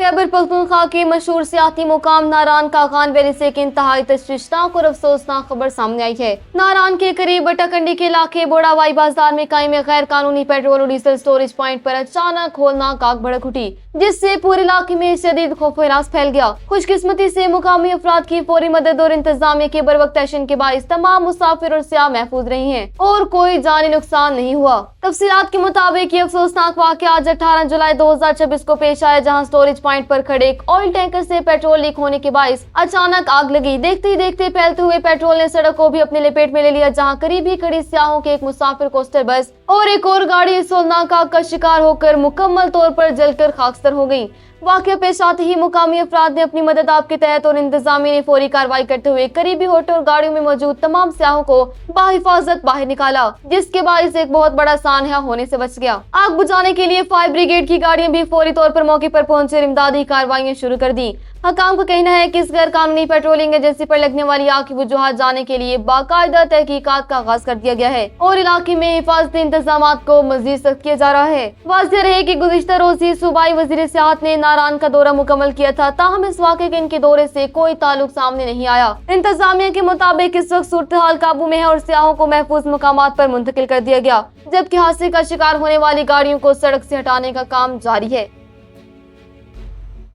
खैबर पख्तूनख्वा के मशहूर सियाती मुकाम नारान का खान वैली से एक इंतहाई तशवीशनाक और अफसोसनाक खबर सामने आई है। नारान के करीब बटाकंडी के इलाके बोड़ावाई बाजार में कायम गैर कानूनी पेट्रोल और डीजल स्टोरेज पॉइंट पर अचानक होलनाक आग भड़क उठी, जिससे पूरे इलाके में शदीद खौफ हिरास फैल गया। खुशकिस्मती से मुकामी अफराद की फौरी मदद और इंतजामिया के बरवक्त एक्शन के बाइस तमाम मुसाफिर और सियाह महफूज रही हैं और कोई जानी नुकसान नहीं हुआ। तफसीलात के मुताबिक ये अफसोसनाक वाक़या आज 18 जुलाई 2026 को पेश आया, जहां स्टोरेज पॉइंट पर खड़े एक ऑयल टैंकर से पेट्रोल लीक होने के बाइस अचानक आग लगी। देखते ही देखते फैलते हुए पेट्रोल ने सड़क को भी अपने लपेट में ले लिया, जहां करीब ही खड़ी सियाहों के एक मुसाफिर कोस्टर बस और एक और गाड़ी इस होलनाक आग का शिकार होकर मुकम्मल तौर पर जलकर खाकसतर हो गई। वाक़या पेश आते ही मुकामी अफराद ने अपनी मदद आप के तहत और इंतजामिया ने फौरी कार्रवाई करते हुए करीबी होटल और गाड़ियों में मौजूद तमाम सियाहों को बाहिफाजत बाहर निकाला, जिसके बाइस एक बहुत बड़ा सानहा होने से बच गया। आग बुझाने के लिए फायर ब्रिगेड की गाड़ियां भी फौरी तौर पर मौके पर पहुंचे इमदादी कार्रवाइयां शुरू कर दी। हकाम का कहना है कि इस गैर कानूनी पेट्रोलिंग एजेंसी पर लगने वाली आग की वजूहात जानने के लिए बाकायदा तहकीकात का आगाज कर दिया गया है और इलाके में हिफाजती इंतजामात को मजीद सख्त किया जा रहा है। वाज़ेह रहे कि गुज़िश्ता रोज ही सूबाई वज़ीर सियाहत ने नारान का दौरा मुकम्मल किया था, ताहम इस वाक़े के इनके दौरे से कोई ताल्लुक सामने नहीं आया। इंतजामिया के मुताबिक इस वक्त सूरत हाल काबू में है और सियाहों को महफूज मुकामात पर मुंतकिल कर दिया गया, जबकि हादसे का शिकार होने वाली गाड़ियों को सड़क से हटाने का काम जारी है।